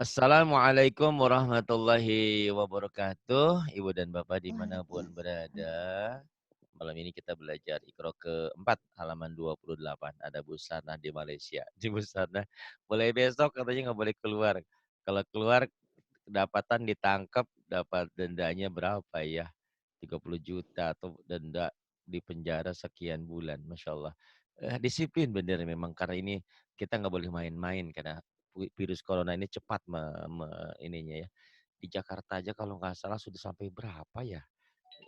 Assalamualaikum warahmatullahi wabarakatuh. Ibu dan Bapak dimanapun Waalaikumsalam. berada. Malam ini kita belajar Iqra keempat halaman 28. Ada Bu Sanah di Malaysia. Di Bu Sanah, mulai besok katanya nggak boleh keluar. Kalau keluar kedapatan ditangkap dapat dendanya berapa ya? 30 juta atau denda di penjara sekian bulan. Masya Allah. Disiplin bener memang karena ini kita nggak boleh main-main karena virus corona ini cepat ininya ya. Di Jakarta aja kalau nggak salah sudah sampai berapa ya?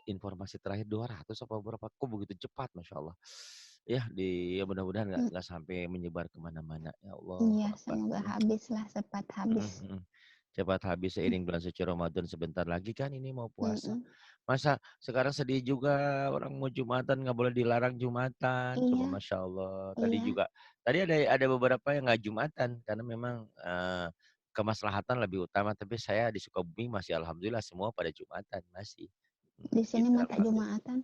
Informasi terakhir 200 apa berapa? Kok begitu cepat, Masya Allah. Ya mudah-mudahan Mm, nggak sampai menyebar kemana-mana. Ya Allah, Iya, Akbar. semoga habislah, cepat habis. Mhm, mhm. Cepat habis Mm, seiring bulan suci Ramadan sebentar lagi kan ini mau puasa. mm-mm. Masa sekarang sedih juga orang mau Jumatan nggak boleh dilarang Jumatan. Coba Iya, Masya Allah. iya. Tadi ada beberapa yang nggak Jumatan karena memang kemaslahatan lebih utama. Tapi saya di Sukabumi masih Alhamdulillah semua pada Jumatan masih. Di sini Gitu mata Alhamdulillah. Jumatan.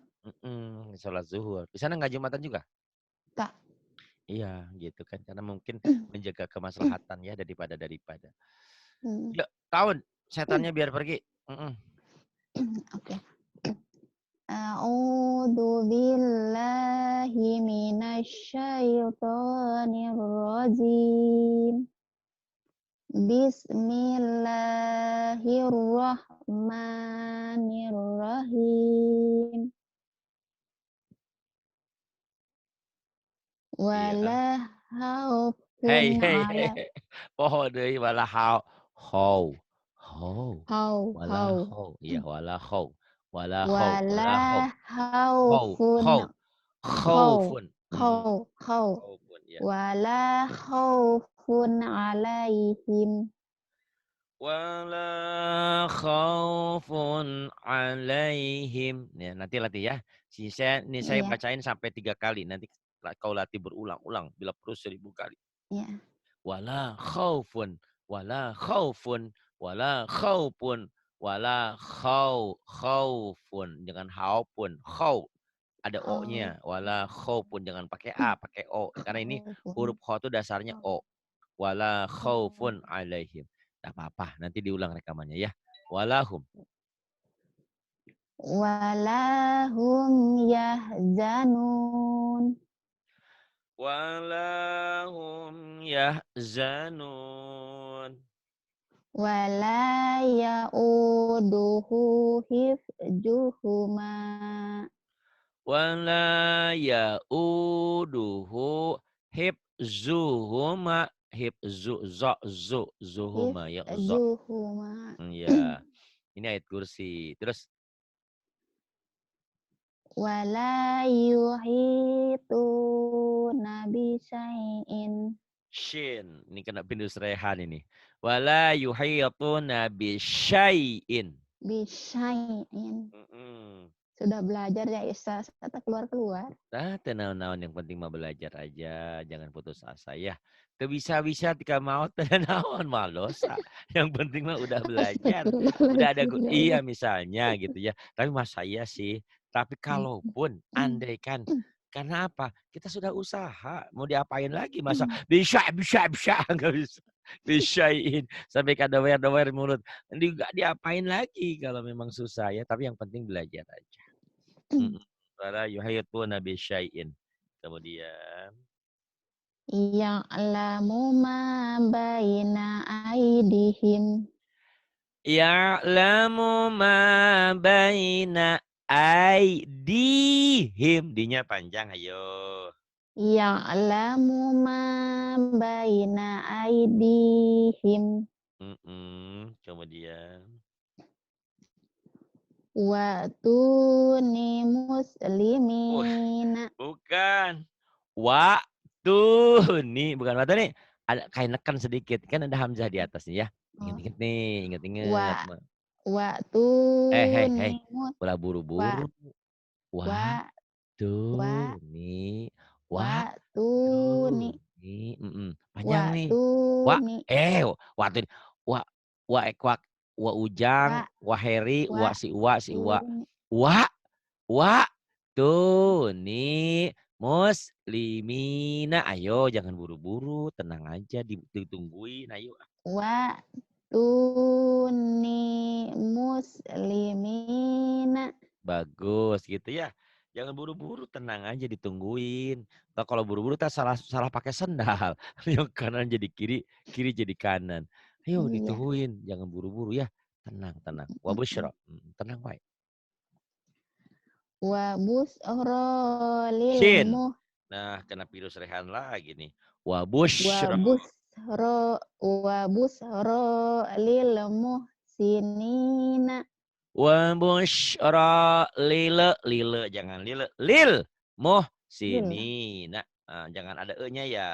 Sholat zuhur. Di sana nggak Jumatan juga? Tak. Iya gitu kan karena mungkin Mm, menjaga kemaslahatan ya daripada. mm, Yuk, tahun mm, setannya biar pergi. Mhm. Oke. A'udzu billahi minasyaitonir rajim. Bismillahirrahmanirrahim. Iya. Wala khaufun Hei hei hei. ala Poho deui wala hau. Hau. Wala hau. hau. Iya wala hau. Wala hau. Wala Wala hau. Hau. khaufun Hau. khau Khaufun. khau khau Khaufun ya. wala khaufun alaihim Wala khaufun alaihim. Ya, nanti latih ya. Saya iya bacain sampai 3 kali. Nanti kau latih berulang-ulang. Bila perlu 1000 kali. iya Wala khaufun, wala khaufun, wala khaufun, wala khaufun. Jangan haupun, khau. Ada khau o-nya. Wala khaufun. Jangan pakai a, pakai o. Karena ini khaufun huruf kha itu dasarnya khau o. Wala oh. khaufun alaihim. Tak apa-apa, nanti diulang rekamannya ya. Walahum. Walahum yahzanun Walahum yahzanun. wala yauduhu hifjuhuma Wala yauduhu hibzuhuma zuhuma ya zo. hifjuhuma Ya. Ini ayat kursi. Terus wala yuhituna bisyai'in shin. Ini kena pindus rehan ini. Wala yuhiyatuna bisyai'in. bisyai'in Mm-mm. sudah belajar ya Isa kata keluar-keluar. Tenang-naon yang penting mah belajar aja, jangan putus asa ya. Teu bisa-bisa tika mau tenang-naon mah dosa. Yang penting mah udah belajar. Udah ada Astagfirullahaladzim ya iya Allah. misalnya gitu ya. Tapi mas saya sih, tapi kalaupun andaikan karena apa? Kita sudah usaha, mau diapain lagi masa bisa enggak bisa. Bisain sampai kada dower mulut. Enggak diapain lagi kalau memang susah ya, tapi yang penting belajar aja. Mhm. Wala yuhituna bisyai'in. Kemudian Ya'lamu ma baina aidihim ya'lamu ma baina aidihim. Dinya panjang ayo. Ya'lamu ma baina aidihim Kemudian wa tuni oh, muslimina bukan. Waktu nih, bukan waktu nih. Ada kayak neken sedikit. Kan ada hamzah di atasnya ya. oh, Ingat-ingat nih, ingat-ingat. wa wa Hei, tuni hei. mus Ulah wa buru-buru. wa wa Waktu nih. wa Waduh, tuni nih, panjang wa nih. Wa, tuni waktu wa, wa ekwak, wa ujang, wa wa heri, wa wa si wa, si wa. tuni Wa, wa, tuh nih, muslimina. Ayo, jangan buru-buru, tenang aja, ditungguin, ayo. wa Wa'tuni muslimina. Bagus gitu ya. Jangan buru-buru, tenang aja ditungguin. Atau kalau buru-buru entar salah salah pakai sendal. Yang kanan jadi kiri, kiri jadi kanan. Ayo Iya, ditungguin, jangan buru-buru ya. Tenang, tenang. mhm. Wabusyra, tenang wae. Wa busyra lil Shin. muh Nah, kena virus rehan lagi nih. wa Wabusyra. busra wa busra lil muhsinina. Wabusyra lile, lile jangan lile. Lil Lil muhsinina. Nah, jangan ada e-nya ya.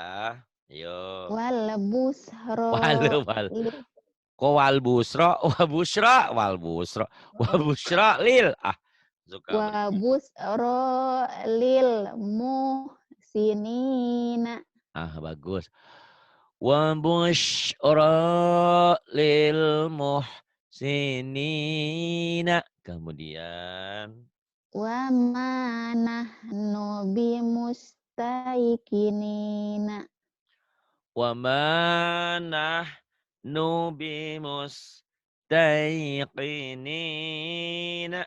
Ayo. wal busra Wale, wal. li Kok wal busra, wal busra, wal busra, wal busra lil. Ah, suka wa bener. busra lil muhsinina. Ah, bagus. Wa busyra lil muhsinina. Kemudian Wa ma nahnu bimustaiqinina. wa manah nubimus taiqinina.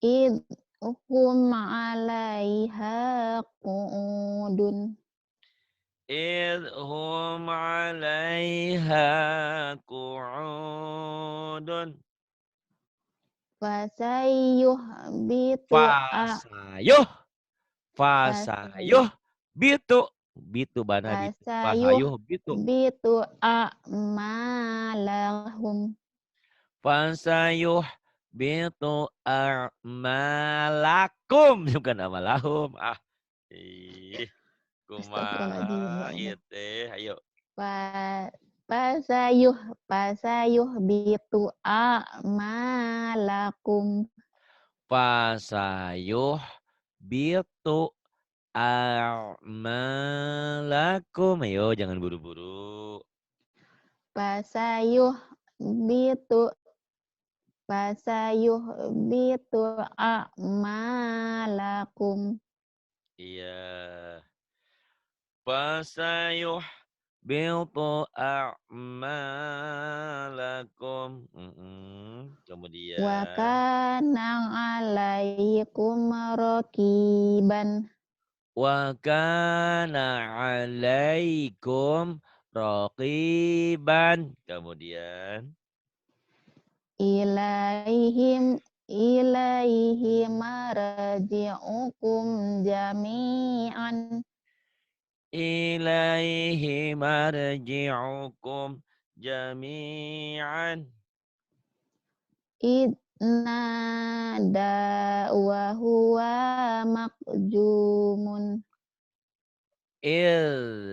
Id hum 'alaiha qu'udun. Idhum 'alaiha qu'udun. Fasayyuhbitu Fasayuh, fasayuh, bitu. Bitu bana bitu. Fasayuh bitu. fasayuhbitu a'malahum. Fasayuh bitu a'malakum. Bukan amalahum. Ah, ih, Astagfirullahaladzim, ya kumaha Allah. ieu teh, ayo. Pa pasayuhbitu a'malakum. Fasayuh bitu a'malakum. Ayo jangan buru-buru. Pasayuhbitu Fasayuhbitu a'malakum. Iya. Fasayuh bitu a'malakum. Wa Kemudian kana 'alaikum raqiban. wa kana 'alaikum raqiban. Kemudian Ilaihim marji'ukum jami'an. ilaihi marji'ukum jami'an. Idnada wa huwa makjumun.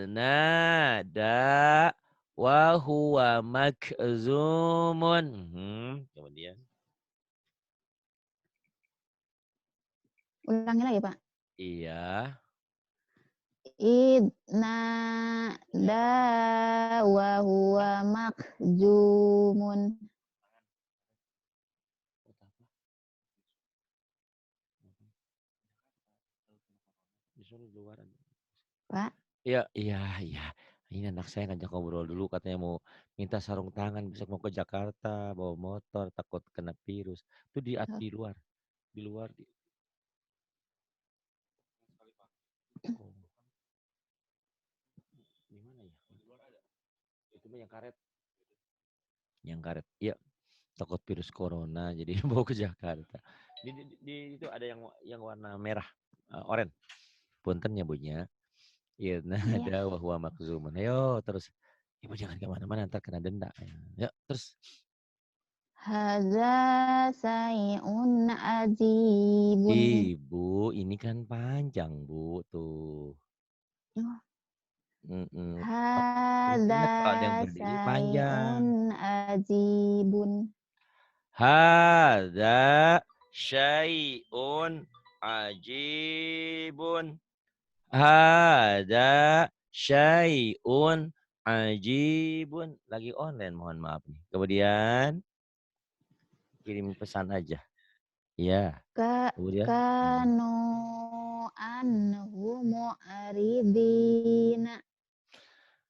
Nada wa huwa makzumun. Kemudian Ulangi lagi, Pak. iya. Idnada wa huwa makjumun. Disuruh luaran. Pak, Iya, iya, iya. Ini anak saya ngajak ngobrol dulu katanya mau minta sarung tangan besok mau ke Jakarta bawa motor takut kena virus. Itu di luar, di luar oh, di mana ya? Itu mah yang karet. Yang karet. Iya, takut virus corona jadi bawa ke Jakarta. Di itu ada yang warna merah, oranye. Punten ya Bunya. Iya, nah iya. ada wahwa makzuman. Ayo terus. Ibu jangan kemana-mana ntar kena denda. Ya, terus. Hadza sayun ajibun. Ibu, ini kan panjang Bu tuh. Oh, Mm-mm. hadza Tulisannya kalau ada yang berdiri panjang. sayun ajibun. Hadza syai'un ajibun. Hadza syai'un ajibun. Lagi online mohon maaf nih. Kemudian kirim pesan aja. Iya. Ka Kemudian kanu anhu mu'ridina.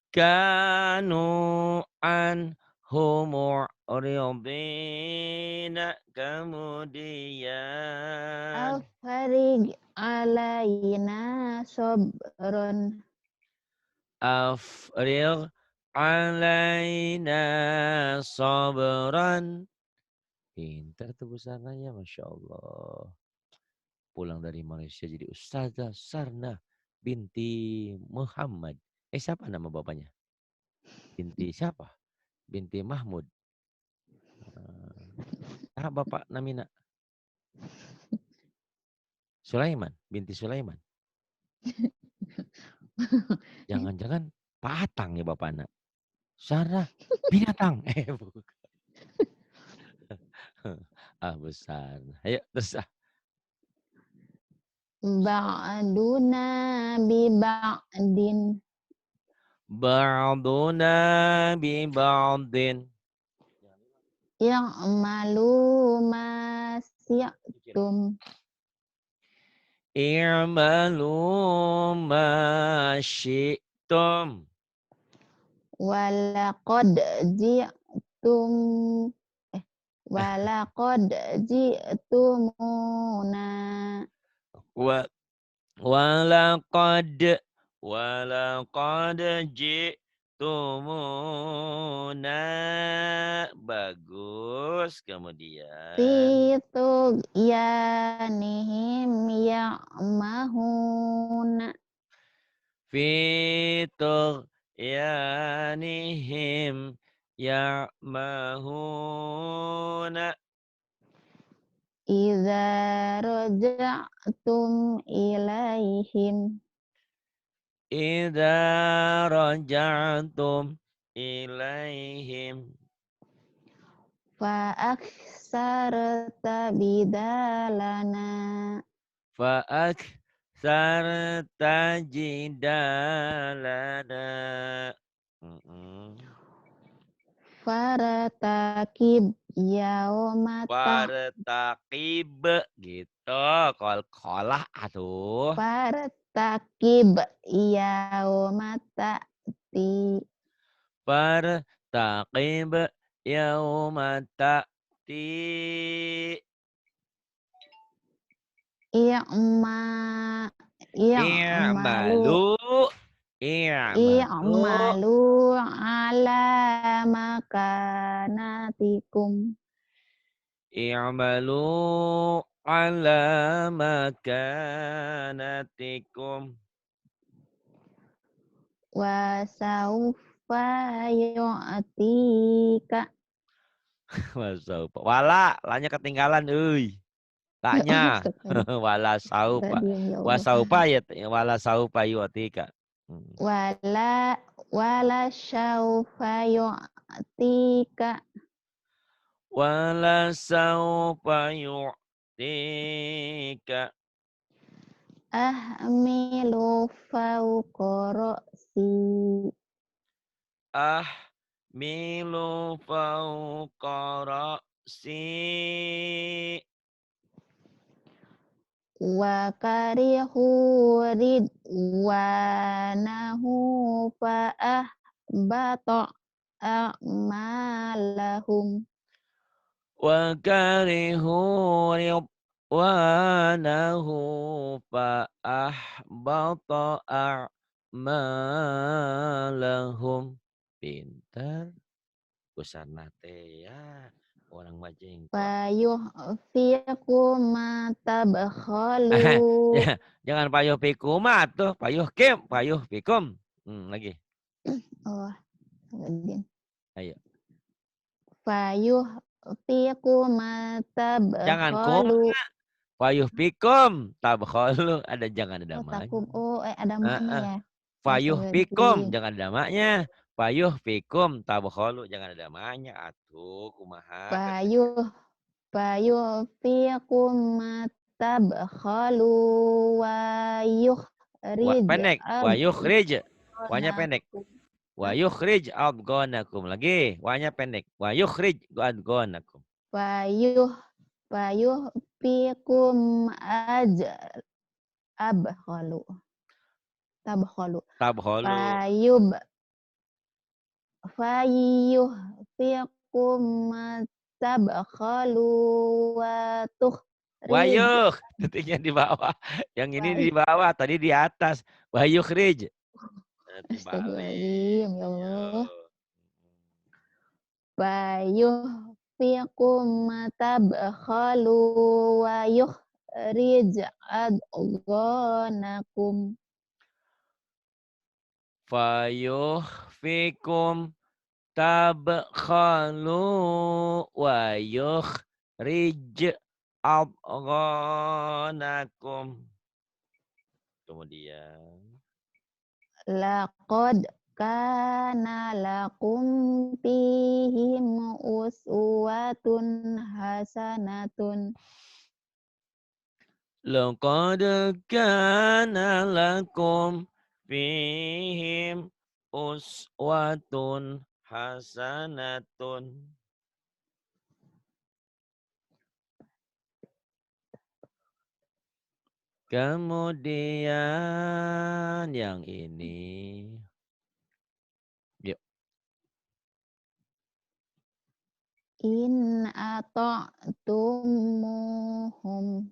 kanu anhu mu'ridin. Kemudian Afarig alaina sobron. afrigh alaina sabran. Pintar tuh Bu Sarnanya, Masya Allah. Pulang dari Malaysia jadi Ustazah Sarna binti Muhammad. Siapa nama bapaknya? Binti siapa? Binti Mahmud. Bapak Namina? Sulaiman, binti Sulaiman. Jangan-jangan Pak Atang ya bapaknya. Sarna binatang. Bukan. Besar. Ayo terus Ba'duna bi ba'din. Ba'duna bi ba'din. Ya'malu ma syi'tum. I'malu ma syi'tum. Walaqad ji'tum walaqad ji'tumuna Wa walaqad walaqad ji'tumuna. Bagus. fi Kemudian tughyanihim ya'mahuna. fitur yanihim ya'mahuna. Idza raja'tum ilaihim Idza raja'tum ilaihim fa aksarta bidalana fa'ak sarta jidalana. faratakib yaumata Wartaqib gitu. Kol-kolah atuh. faratakib yaumata ti Wartaqib yauma ta'ti. i'ma i'malu I'malu. I'malu. i'malu ala makanatikum I'malu ala makanatikum. wa saufa yu'tika Wala, lanya ketinggalan euy. Laknya. Wala saupa. Astagfirullahaladzim, ya Wa Allah. saupa ya wala saupa yu'tika. Wala saufa yu'tika Wala saupa yu'tika. ahmilu fawqa ra'si Milu fauqa ra'si. wa karihu ridwanahu fa ahbata a'malahum Wa karihu ridwanahu fa ahbata a'malahum. Pintar. Busana teh ya. Orang majengkot. fayuh fiqu ma tabkhalu Jangan payuh pikum tuh. Payuh kim. Payuh pikum. Lagi. oh kemudian Ayo. fayuh fiqu ma Jangan kum. tabkhalu Payuh pikum. Tabkholu. Jangan ada oh namanya. takum ada maknya ya Payuh pikum. astagfirullahaladzim Jangan ada namanya. Payuh pikum. Tabkholu. Jangan ada namanya. Atuh. Kumaha. Fayuh fiqu ma tabkhalu wa yukhrij Pendek. Wayuh rij. Wanya pendek. abghanakum Wa yukhrij adghanakum. Lagi. Wanya pendek. Wa yukhrij adghanakum. fayuh fikum abkhalu tabkhalu Tabkholu. fayub fayuhfikum matabkhalu wa tukhrij Wayuh, titiknya di bawah. Yang ini wa di bawah, tadi di atas. Wayukhrij. Nanti balik. Astagfirullahaladzim, ya Yo. Allah. Fayuhfikum matabkhalu wa yukhrij adghanakum. Fayuh fikum tabkhalu wayuh rij abghanakum. Kemudian Laqad kana lakum fihim uswatun hasanatun. laqad kana lakum fihim uswatun hasanatun. Kemudian yang ini. Yuk. In ata'tumuhum.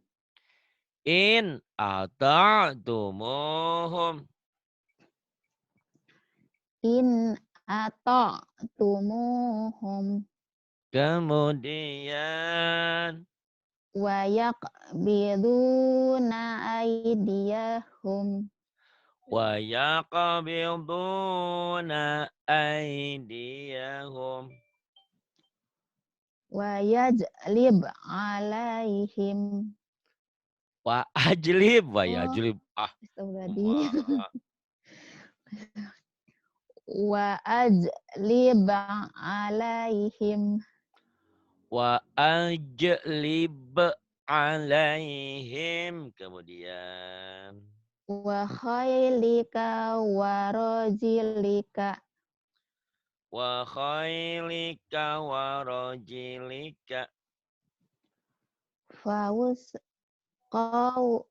In ata'tumuhum. In ata'tumuhum. Kemudian Wa yaqbiduna aydiyahum. wa yaqbiduna aydiyahum. Wa yajlib alaihim. Wa ajlib wa Oh, yajlib. astagfirullahaladzim. Ma- Wa ajlib alaihim. wa ajlib alaihim. Kemudian Wa khailika wa rajilika. wa khailika wa rajilika. Faus kau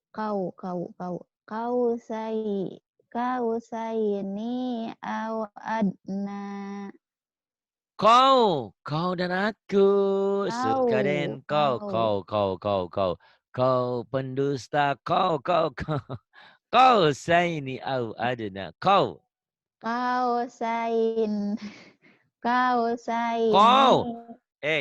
saini au adna. Kau dan aku sekalian Kau kau pendusta kau saya ini au adna kau sain kau saini kau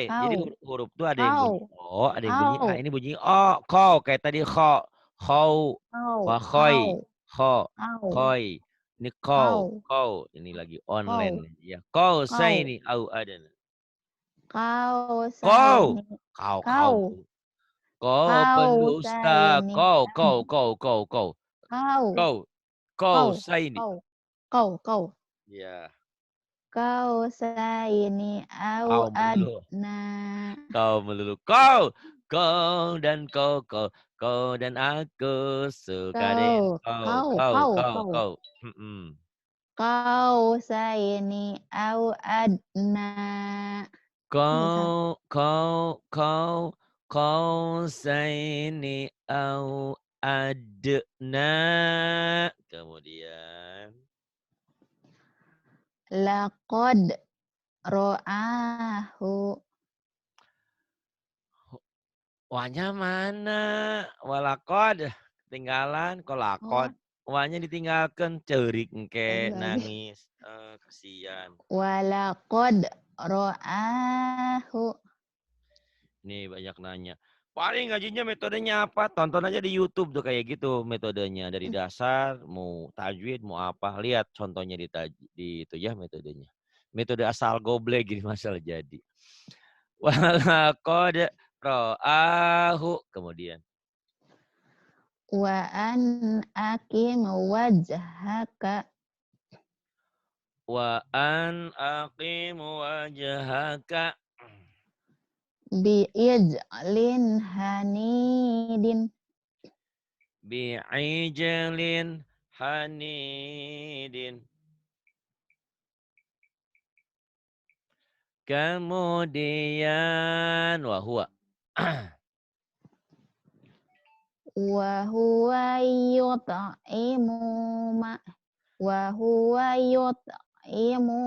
jadi kau huruf tuh ada yang bunyi kau o, ada yang bunyi a, kau ini bunyi o, kau kayak tadi kau kau wakoi kau koi, ini kau kau ini lagi kau online ya, kau saya kau ini au adna kau kau saini kau kau kau kau pendusta, saini kau kau kau kau saya ini. kau Ya, kau saini au kau melulu. adna. Kau melulu. Kau dan aku sekalian. Kau kau kau kau Kau. Mm-mm. kau saini au adna. Bisa. Kau saya ini au adna. Kemudian. Laqad ro'ahu. Wanya mana? Walakod. Ketinggalan. Kolakod. Oh, Wanya ditinggalkan. Cerik engke. astagfirullahaladzim. Nangis. Kesian. Walaqad ro'ahu. Nih banyak nanya. Paling ngajinya metodenya apa? Tonton aja di YouTube tuh kayak gitu metodenya. Dari dasar, mau tajwid, mau apa. Lihat contohnya di itu ya metodenya. Metode asal goblek gini masalah jadi. Walakod ro'ahu. Kemudian. Wa an akim wajhaka. Wa an aqim wajhaka Bi'ijlin hanidin. bi'ijlin hanidin. Kemudian wa huwa. Wa huwa yut'imu ma wa huwa yut'imu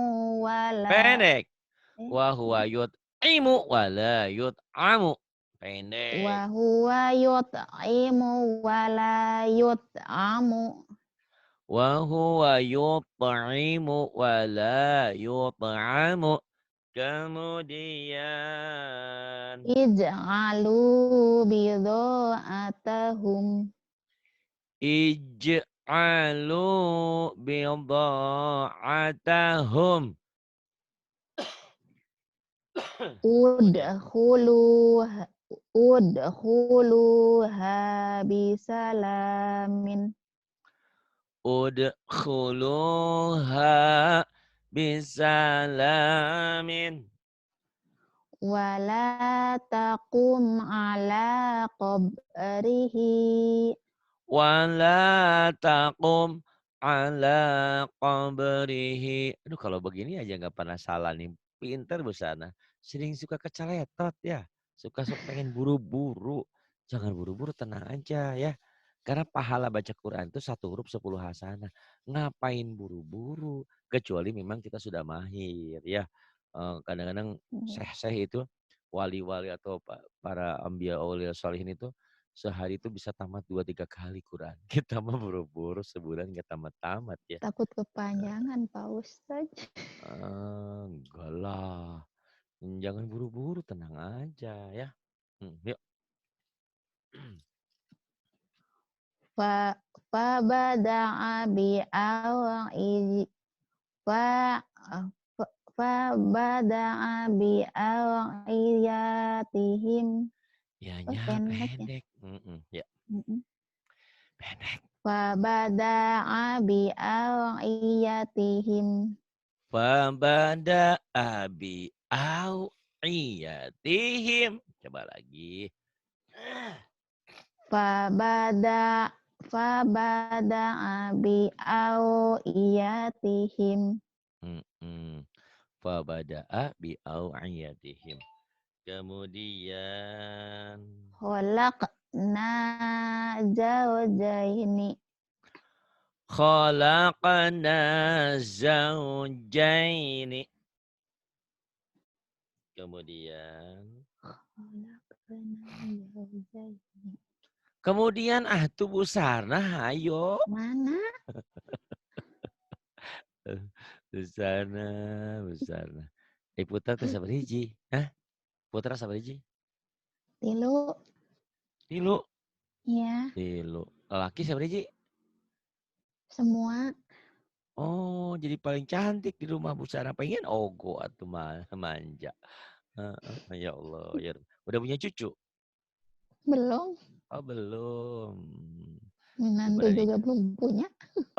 wala Pendek. eh, Wa huwa yut'imu wa la yut'amu. wa Pendek. huwa yut'imu wala yut'amu. Wa huwa yut'imu wa la yut'amu. Kemudian Ij'alu bidha'atahum. ij'alu bidha'atahum. Kemudian Udkhuluha udkhuluha bisalamin. udkhuluha bisalamin. Wala taqum ala qabrihi. Wala taqum ala qabrihi. Aduh kalau begini aja nggak pernah salah nih. Pinter Bu Sana. Sering suka keceletot ya. Suka pengen buru-buru. Jangan buru-buru, tenang aja ya. Karena pahala baca Quran itu 1 huruf 10 hasanah. Ngapain buru-buru? Kecuali memang kita sudah mahir ya. Kadang-kadang syekh-syekh itu wali-wali atau para ambiya aulia sholihin itu sehari itu bisa tamat 2-3 kali Quran. Kita mah buru-buru sebulan nggak tamat-tamat ya. Takut kepanjangan Pak Ustadz. Enggak lah. Jangan buru-buru, tenang aja ya. Yuk. Fa fa bada'a bi aw'i fa fa bada'a bi aw'iyatihim. Oh, Yanya pendek ya. pendek. Ya, Mm-mm. pendek. Fa bada'a bi aw'iyatihim. Fabada'a bi aw'iyatihim. Coba lagi. Fa bada fa bada'a bi aw'iyatihim. Mm-mm. Fabada'a bi aw'iyatihim. Kemudian Khalaqna zawjaini. khalaqna zawjaini. Kemudian Khalaqna zawjaini. kemudian tuh Bu Sarna, ayo. Mana? Bu Sarna, Bu Sarna. Putra teh sabar hiji. Hah? Putra sabar hiji? Tilu. Tilu. Ya, Tilu. Laki sabar hiji? semua. Oh, jadi paling cantik di rumah Bu Sarna. Pengen ogo atuh manja. Heeh, ya Allah. Ya. Udah punya cucu? Belum. Oh, belum. Menantu Gimana nih? juga belum punya.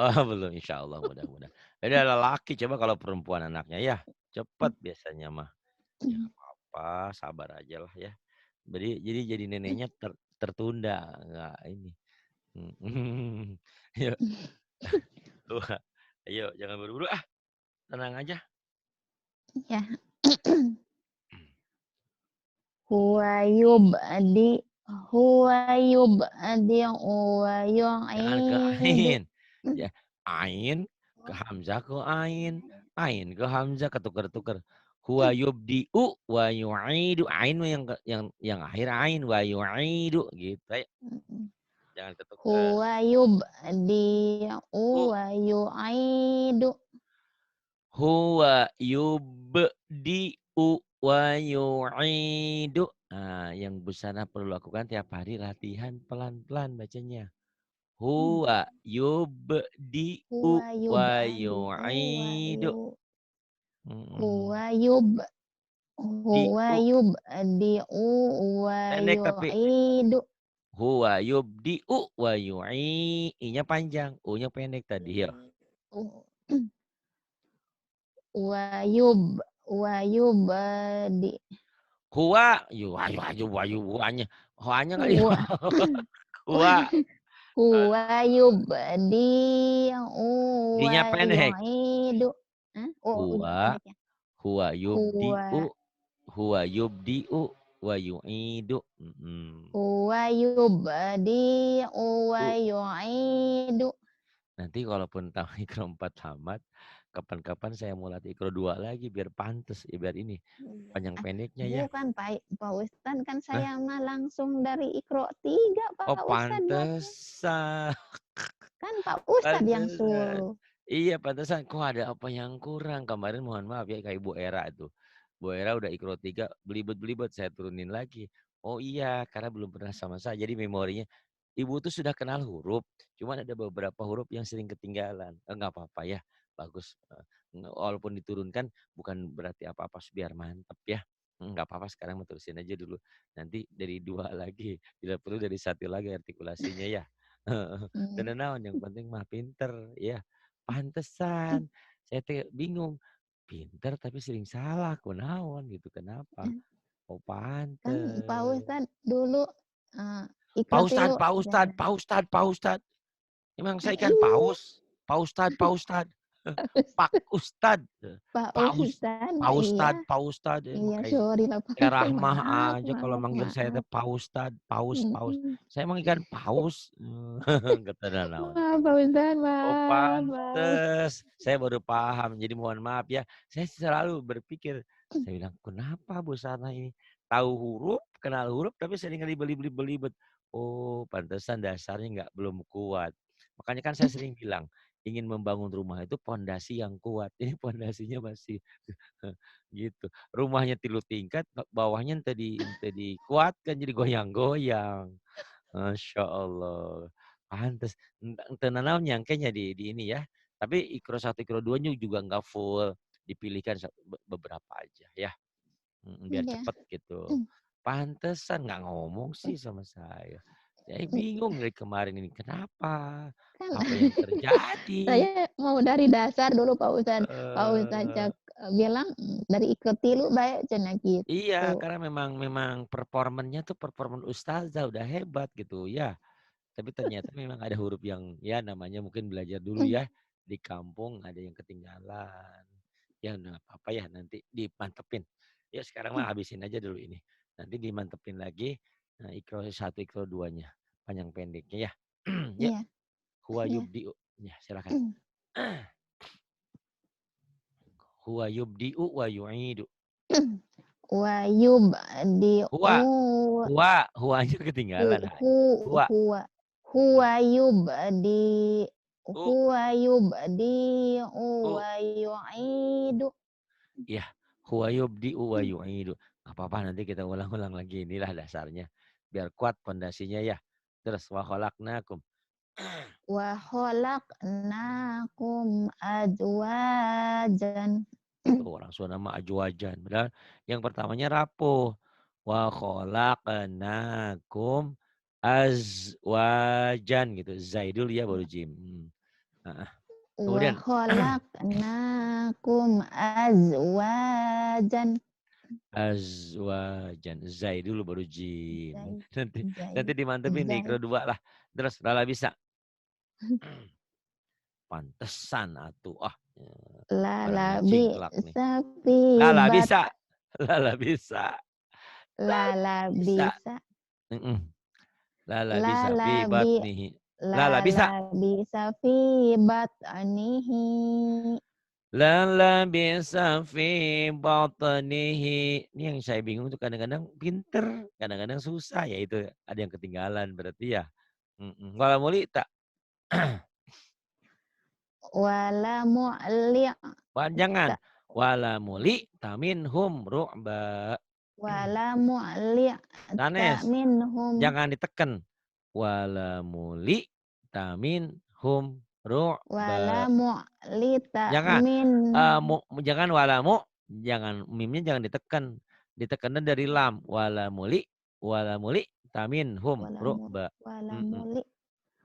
Oh, belum. Insya Allah mudah-mudahan. Jadi ada laki coba kalau perempuan anaknya ya. Cepat biasanya mah. Ya nggak apa-apa, sabar aja lah ya. Jadi neneknya tertunda, nggak ini. Ayo, wah, ayo jangan buru-buru tenang aja. Ya. Huwa yub'adi huwa yub'adi wa Jangan ke yu'idu. ain. Ya, ain ke hamzah ke ain ke hamzah ketukar-tukar. Huwa yubdi'u wa yu'idu. Ain yang akhir ain wa yu'idu gitu. Ayo, jangan ketukar. Huwa yub'adi U wa yu'idu. huwa yubdi'u wa yu'idu. Nah, yang busana perlu lakukan tiap hari latihan pelan-pelan bacanya. Huwa yubdi'u Huwa wa yub'adi yu'idu. huwa yub huwa Di'u. yub'adi'u wa Pendek tapi. yu'idu. Huwa yubdi'u wa I-nya panjang. U-nya pendek tadi. Ya. Wa yub wa yubadi Huwa. Huanya. Huanya kali. huwa Huwa. huwa yubadi'u wa I-nya pendek. yu'idu. Hah? Oh, Huwa. pendek ya. Huwa Huwa yubdi'u. Huwa yubdi'u wa yu'idu. huwa yubadi'u wa U. yu'idu. Nanti kalaupun tahun ke-4 tamat, kapan-kapan saya mau latih Iqra 2 lagi biar pantes, ya biar ini, panjang Ah, pendeknya ya. bukan Pak Ustadz, kan Hah? saya mah langsung dari Iqra 3 Oh Pak Ustadz buatnya. pantesan, Kan Pak Ustadz yang pantesan. suruh. Iya pantesan, kok ada apa yang kurang, kemarin mohon maaf ya kayak Bu Era tuh. Bu Era udah Iqra 3 belibet-belibet, saya turunin lagi. Oh iya, karena belum pernah sama saya, jadi memorinya Ibu tuh sudah kenal huruf, cuman ada beberapa huruf yang sering ketinggalan. Enggak apa-apa ya, bagus, walaupun diturunkan bukan berarti apa-apa, biar mantep ya. Enggak apa-apa sekarang mah terusin aja dulu, nanti dari 2 lagi, bila perlu dari 1 lagi artikulasinya ya. Heeh, teu Mmm, naon yang penting mah pinter, ya. Pantesan, saya teh bingung, pinter tapi sering salah, kunaon gitu, kenapa? Oh kan Pak pantes. Ustadz dulu, Pak Iqra Ustad tilu Pak Ustad jarang. Pak Ustad Pak Ustad. Emang saya kan Iya, paus? Pak Ustad Pak Ustad. Pak Ustad, Pak Pak Ustadz, Pak iya. Ustad Pak Ustad, mah Iya, kayak sorry lah Pak kayak Ustadz, Rahmah maaf aja kalau maaf manggil saya teh maaf. Pak Ustad, paus paus. Mhm. Saya manggil kan paus, ketenan naon. Maaf Pak Ustadz, Oh maaf maaf. pantes, saya baru paham. Jadi mohon maaf ya, saya selalu berpikir, saya bilang, "Kenapa Bu Sana ini tahu huruf, kenal huruf, tapi sering belibet. Oh pantesan dasarnya belum kuat." Makanya kan saya sering bilang, ingin membangun rumah itu pondasi yang kuat. Ini pondasinya masih gitu. Rumahnya 3 tingkat, bawahnya ente dikuatkan jadi goyang-goyang. Masya Allah. Pantes, ente nanaon nyangkenya di ini ya. Tapi Iqra 1, Iqra 2-nya juga enggak full, dipilihkan beberapa aja ya, biar Iya. cepet gitu. Pantesan nggak ngomong sih sama saya. Saya bingung dari kemarin ini, kenapa? Kan Apa yang terjadi? saya mau dari dasar dulu Pak Ustadz. Pak Ustadz Eee, bilang, dari Iqra tilu bae cenah iya, gitu. karena memang performanya tuh performan ustazah udah hebat gitu ya. Tapi ternyata memang ada huruf yang ya namanya mungkin belajar dulu ya, di kampung ada yang ketinggalan. Ya nggak apa-apa ya nanti dimantepin. Ya sekarang mah habisin aja dulu ini. Nanti dimantepin lagi, ikro 1, ikro 2-nya, panjang pendeknya ya. Ya, Iya huwa iya. yubdi'u. Ya silakan. Huwa yubdi'u wa yu'idu. Wa yubdi'u Huwa, huwanya hu ketinggalan, hai. hu Huwa, huwa mhm, huwa yubdi u, huwa yubdi'u u. wa yu'idu. Iya, huwa yubdi'u wa yu'idu. Nggak apa-apa nanti kita ulang-ulang lagi, inilah dasarnya. Biar kuat pondasinya ya. Terus wa khalaqnakum. Wa khalaqnakum azwajan. Tuh orang Sunda mah ajwajan. Padahal yang pertamanya rapuh. Wa khalaqnakum azwajan gitu. Zai dulu ya baru jim. Heeh. Wa Kemudian khalaqnakum azwajan. azwajan. Zai dulu baru jim. Zai Nanti zai nanti dimantepin nih zai kedua lah. Terus lala bisa. Pantesan atuh, pada lalabi ngacingklak nih. Lala safibat bisa, lala bisa, lala bisa, lalabisa mhm, lala bisa fi lalabi batnihi. Lala bisa, lalabi safi batnihi lala bisa fi batnihi. Ini yang saya bingung tuh kadang-kadang pinter, kadang-kadang susah, ya itu ada yang ketinggalan berarti ya, wala muli tak wala mu'li panjangan, wala muli taminhum ru'ba. wala mu'li ta Sanes. minhum Jangan diteken. Wala muli tamin hum wala ru'ba. mu'li ta Jangan, min jangan walamu, jangan mimnya jangan diteken. Ditekennya dari lam. Wala muli tamin hum wala mu ru'ba. wala Mhm. mu'li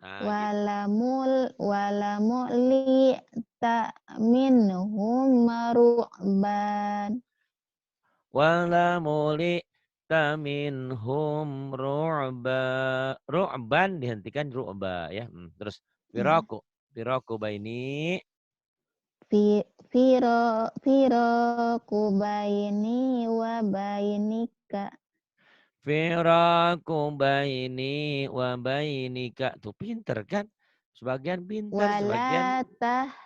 Nah gitu. wala mu'li ta minhum ru'ban. Wala muli tamin hum ru'ba. Ru'ban dihentikan ru'ba ya. Terus Ya. firaku. Firaku baini. Fi firo kubaini wa bainika. Firaku baini wa bainika. Tuh pinter kan? Sebagian pinter, sebagian wala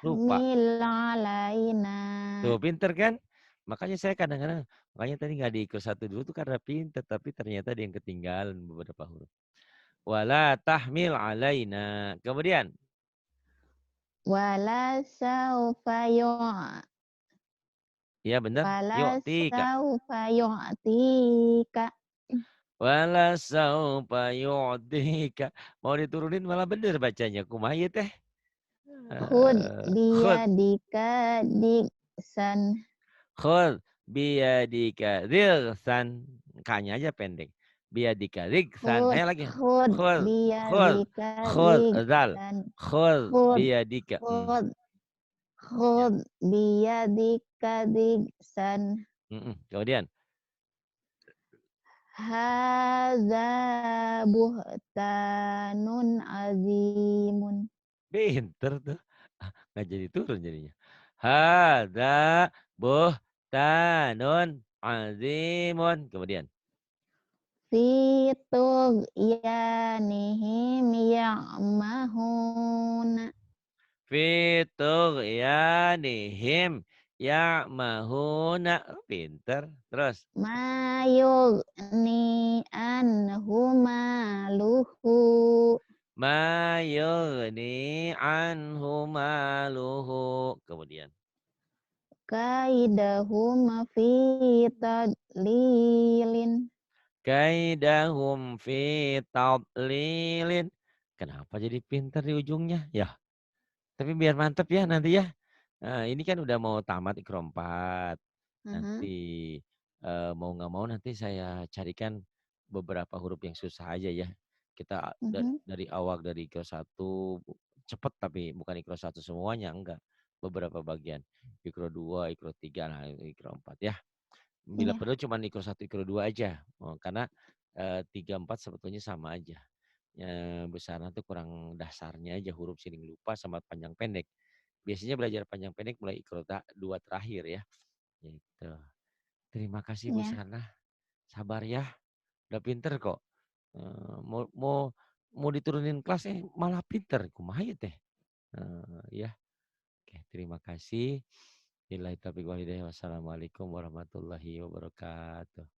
lupa. tahmil alaina. Tuh pinter kan? Makanya saya kadang-kadang makanya tadi nggak diikut satu dulu tuh karena pinter, tapi ternyata dia yang ketinggalan beberapa huruf. Wala tahmil alaina. Kemudian, Wala saufa ya benar. wala Yuk, tika. saufa yu'tika. Wala saufa yu'tika. Mau diturunin malah bener bacanya. Kumaha ieu teh? Khud Khud. biyadika diksan. Khud biyadika rilsan. Kanya aja pendek. Biyadika riksan. Khud Ayo lagi. khud Khud. Khud. biyadika Khud. Zal. diksan. Khud Khud biyadika. khud Ya. khud biyadika diksan. Kemudian. Hadza buhtanun azimun. Pinter tuh. Nggak jadi turun jadinya. Hadza buhtanun azimun. Kemudian. Fi tughyanihim ya'mahuna. Fi tughyanihim ya'mahuna. Oh, pinter. Terus. Ma yughni anhu maluhu. Ma yughni anhu maluhu. Kemudian. Kaidahum fi tadlilin. Kaidahum fi tadlilin. Kenapa jadi pinter di ujungnya? Ya, tapi biar mantep ya nanti ya. Nah, ini kan udah mau tamat Iqra 4. Aha, Nanti mau nggak mau nanti saya carikan beberapa huruf yang susah aja ya. Kita mhm, dari awal dari Iqra 1 cepet tapi bukan Iqra 1 semuanya enggak. Beberapa bagian. Iqra 2, Iqra 3, nah Iqra 4 ya. Bila iya, perlu cuma Iqra 1, Iqra 2 aja. Oh, karena 3, 4 sebetulnya sama aja. Besar nanti kurang dasarnya aja huruf sering lupa sama panjang pendek. Biasanya belajar panjang pendek mulai Iqra 2 terakhir ya. Gitu. Terima kasih Bu iya, Sana. Sabar ya. Udah pinter kok. Mau mau mau diturunin kelas malah pinter. Kumaha ieu teh? Ya. Oke, terima kasih. Billahi taufiq wal hidayah. Wassalamualaikum warahmatullahi wabarakatuh.